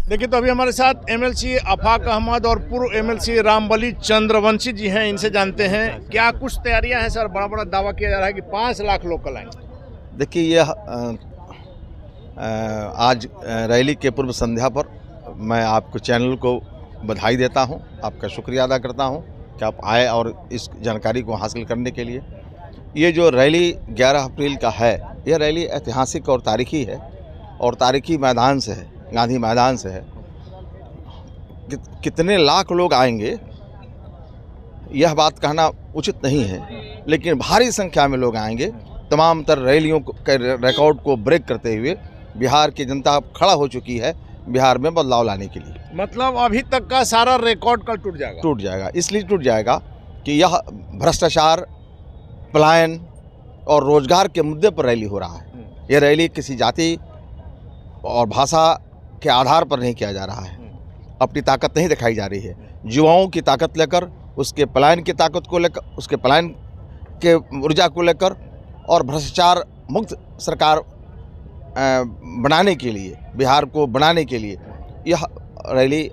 देखिए, तो अभी हमारे साथ एमएलसी आफाक अहमद और पूर्व एमएलसी रामबली चंद्रवंशी जी हैं। इनसे जानते हैं क्या कुछ तैयारियां हैं। सर, बड़ा बड़ा दावा किया जा रहा है कि 5 लाख लोग कल आएंगे। देखिए, यह आज रैली के पूर्व संध्या पर मैं आपको चैनल को बधाई देता हूं, आपका शुक्रिया अदा करता हूं कि आप आए और इस जानकारी को हासिल करने के लिए। ये जो रैली 11 अप्रैल का है, यह रैली ऐतिहासिक और तारीखी है और तारीखी मैदान से है, गांधी मैदान से है। कितने लाख लोग आएंगे यह बात कहना उचित नहीं है, लेकिन भारी संख्या में लोग आएंगे। तमाम तर रैलियों के रिकॉर्ड को ब्रेक करते हुए बिहार की जनता खड़ा हो चुकी है बिहार में बदलाव लाने के लिए। मतलब अभी तक का सारा रिकॉर्ड कल टूट जाएगा। इसलिए टूट जाएगा कि यह भ्रष्टाचार, पलायन और रोजगार के मुद्दे पर रैली हो रहा है। यह रैली किसी जाति और भाषा के आधार पर नहीं किया जा रहा है। अपनी ताकत नहीं दिखाई जा रही है। युवाओं की ताकत लेकर, उसके पलायन की ताकत को लेकर, उसके पलायन के ऊर्जा को लेकर और भ्रष्टाचार मुक्त सरकार बनाने के लिए, बिहार को बनाने के लिए यह रैली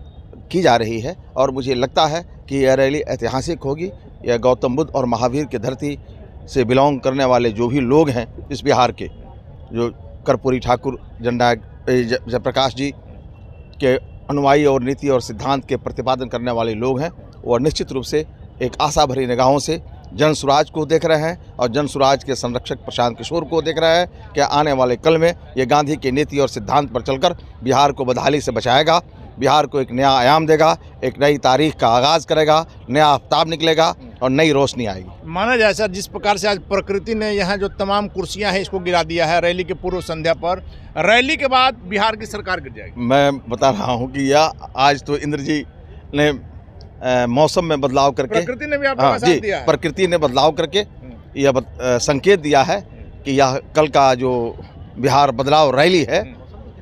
की जा रही है। और मुझे लगता है कि यह रैली ऐतिहासिक होगी। यह गौतम बुद्ध और महावीर की धरती से बिलोंग करने वाले जो भी लोग हैं इस बिहार के, जो कर्पूरी ठाकुर, जयप्रकाश जी के अनुयायी और नीति और सिद्धांत के प्रतिपादन करने वाले लोग हैं, वह निश्चित रूप से एक आशा भरी निगाहों से जन स्वराज को देख रहे हैं और जन स्वराज के संरक्षक प्रशांत किशोर को देख रहे हैं कि आने वाले कल में ये गांधी की नीति और सिद्धांत पर चलकर बिहार को बदहाली से बचाएगा, बिहार को एक नया आयाम देगा, एक नई तारीख का आगाज़ करेगा, नया आफ्ताब निकलेगा और नई रोशनी आएगी। माना जाए सर, जिस प्रकार से आज प्रकृति ने यहाँ जो तमाम कुर्सियाँ हैं इसको गिरा दिया है रैली के पूर्व संध्या पर, रैली के बाद बिहार की सरकार गिर जाएगी। मैं बता रहा हूँ कि यह आज तो इंद्र जी ने मौसम में बदलाव करके, प्रकृति ने भी आपका साथ दिया है। प्रकृति ने बदलाव करके यह संकेत दिया है कि यह कल का जो बिहार बदलाव रैली है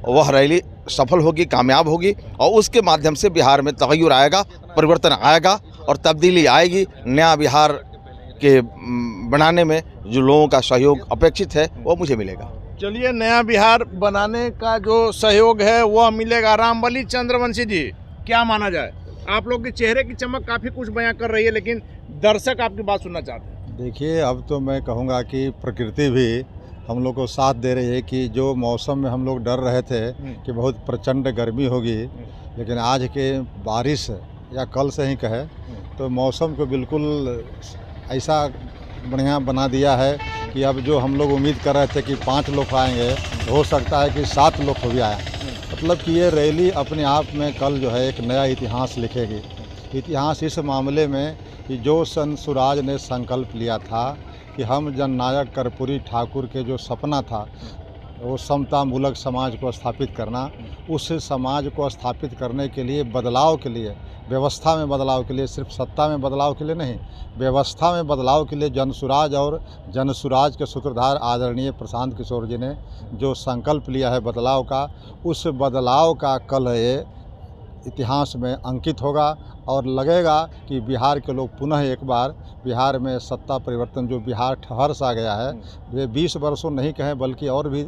वह रैली सफल होगी, कामयाब होगी और उसके माध्यम से बिहार में तगय्युर आएगा, परिवर्तन आएगा और तब्दीली आएगी। नया बिहार के बनाने में जो लोगों का सहयोग अपेक्षित है वो मुझे मिलेगा। चलिए, नया बिहार बनाने का जो सहयोग है वह मिलेगा। रामबली चंद्रवंशी जी, क्या माना जाए? आप लोग के चेहरे की चमक काफ़ी कुछ बयां कर रही है, लेकिन दर्शक आपकी बात सुनना चाहते हैं। देखिए, अब तो मैं कहूँगा कि प्रकृति भी हम लोग को साथ दे रही है कि जो मौसम में हम लोग डर रहे थे कि बहुत प्रचंड गर्मी होगी, लेकिन आज के बारिश या कल से ही कहे तो मौसम को बिल्कुल ऐसा बढ़िया बना दिया है कि अब जो हम लोग उम्मीद कर रहे थे कि 5 लोग आएंगे, हो सकता है कि 7 लोग हो भी आए। मतलब कि ये रैली अपने आप में कल जो है एक नया इतिहास लिखेगी। इतिहास इस मामले में कि जो सन स्वराज ने संकल्प लिया था कि हम जननायक कर्पूरी ठाकुर के जो सपना था वो समतामूलक समाज को स्थापित करना, उस समाज को स्थापित करने के लिए, बदलाव के लिए, व्यवस्था में बदलाव के लिए, सिर्फ सत्ता में बदलाव के लिए नहीं, व्यवस्था में बदलाव के लिए जनसुराज और जनसुराज के सूत्रधार आदरणीय प्रशांत किशोर जी ने जो संकल्प लिया है बदलाव का, उस बदलाव का कल ये इतिहास में अंकित होगा और लगेगा कि बिहार के लोग पुनः एक बार बिहार में सत्ता परिवर्तन, जो बिहार ठहर सा गया है, ये 20 वर्षों नहीं कहें बल्कि और भी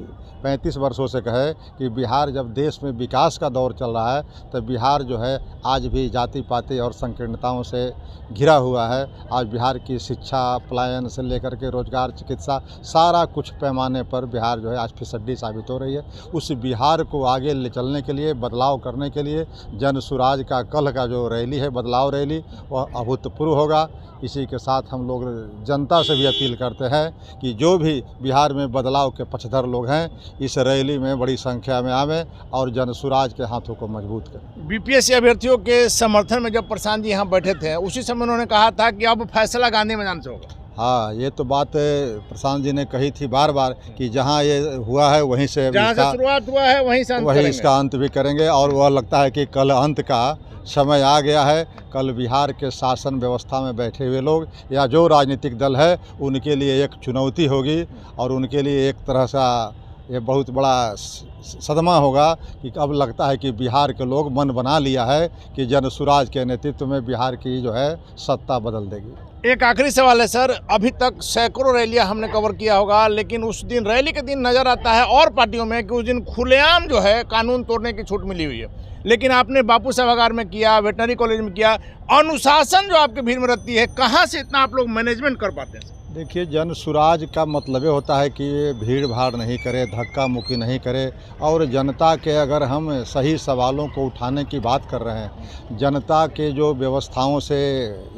35 वर्षों से कहे कि बिहार जब देश में विकास का दौर चल रहा है तो बिहार जो है आज भी जाति पाति और संकीर्णताओं से घिरा हुआ है। आज बिहार की शिक्षा, पलायन से लेकर के रोजगार, चिकित्सा, सारा कुछ पैमाने पर बिहार जो है आज फिसड्डी साबित हो रही है। उस बिहार को आगे ले चलने के लिए, बदलाव करने के लिए जन स्वराज का कल का जो रैली है, बदलाव रैली, वह अभूतपूर्व होगा। इसी के साथ हम लोग जनता से भी अपील करते हैं कि जो भी बिहार में बदलाव के पक्षधर लोग हैं इस रैली में बड़ी संख्या में आवें और जन स्वराज के हाथों को मजबूत करें। बीपीएससी अभ्यर्थियों के समर्थन में जब प्रशांत जी यहाँ बैठे थे, उसी समय उन्होंने कहा था कि अब फैसला गांधी मैदान से होगा। हाँ, ये तो बात प्रशांत जी ने कही थी बार बार कि जहाँ ये हुआ है वहीं से शुरुआत हुआ है वहीं इसका अंत भी करेंगे। और वह लगता है कि कल अंत का समय आ गया है। कल बिहार के शासन व्यवस्था में बैठे हुए लोग या जो राजनीतिक दल है उनके लिए एक चुनौती होगी और उनके लिए एक तरह सा ये बहुत बड़ा सदमा होगा कि अब लगता है कि बिहार के लोग मन बना लिया है कि जन स्वराज के नेतृत्व में बिहार की जो है सत्ता बदल देगी। एक आखिरी सवाल है सर, अभी तक सैकड़ों रैलियां हमने कवर किया होगा, लेकिन उस दिन रैली के दिन नज़र आता है और पार्टियों में कि उस दिन खुलेआम जो है कानून तोड़ने की छूट मिली हुई है, लेकिन आपने बापू सभागार में किया, वेटनरी कॉलेज में किया। अनुशासन जो आपके भीड़ में रहती है, कहाँ से इतना आप लोग मैनेजमेंट कर पाते हैं? देखिए, जन सुराज का मतलब ये होता है कि ये भीड़ भाड़ नहीं करे, धक्का मुक्की नहीं करे, और जनता के अगर हम सही सवालों को उठाने की बात कर रहे हैं, जनता के जो व्यवस्थाओं से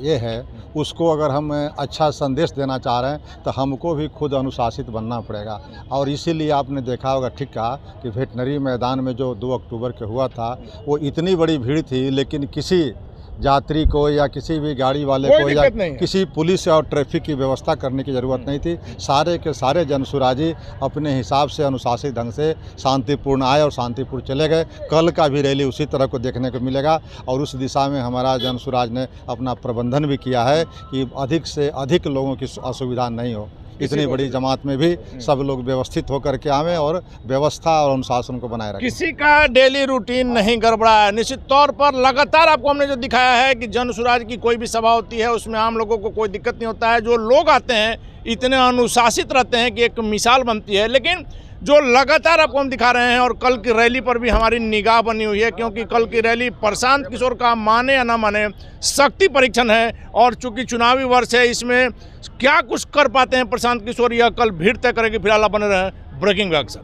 ये है उसको अगर हम अच्छा संदेश देना चाह रहे हैं तो हमको भी खुद अनुशासित बनना पड़ेगा। और इसीलिए आपने देखा होगा, ठीक कहा, कि वेटनरी मैदान में जो 2 अक्टूबर के हुआ था वो इतनी बड़ी भीड़ थी, लेकिन किसी यात्री को या किसी भी गाड़ी वाले को या किसी पुलिस और ट्रैफिक की व्यवस्था करने की ज़रूरत नहीं थी। सारे के सारे जनसुराजी अपने हिसाब से अनुशासित ढंग से शांतिपूर्ण आए और शांतिपूर्ण चले गए। कल का भी रैली उसी तरह को देखने को मिलेगा और उस दिशा में हमारा जनसुराज ने अपना प्रबंधन भी किया है कि अधिक से अधिक लोगों की असुविधा नहीं हो। इतनी बड़ी जमात में भी सब लोग व्यवस्थित होकर के आवें और व्यवस्था और अनुशासन को बनाए रखें। किसी का डेली रूटीन नहीं गड़बड़ा है। निश्चित तौर पर लगातार आपको हमने जो दिखाया है कि जनसुराज की कोई भी सभा होती है उसमें आम लोगों को कोई दिक्कत नहीं होता है। जो लोग आते हैं इतने अनुशासित रहते हैं कि एक मिसाल बनती है। लेकिन जो लगातार आपको हम दिखा रहे हैं, और कल की रैली पर भी हमारी निगाह बनी हुई है, क्योंकि कल की रैली प्रशांत किशोर का माने या ना माने शक्ति परीक्षण है। और चूंकि चुनावी वर्ष है, इसमें क्या कुछ कर पाते हैं प्रशांत किशोर, यह कल भीड़ तय करेगी। फिलहाल बने रहे ब्रेकिंग व्याख्या।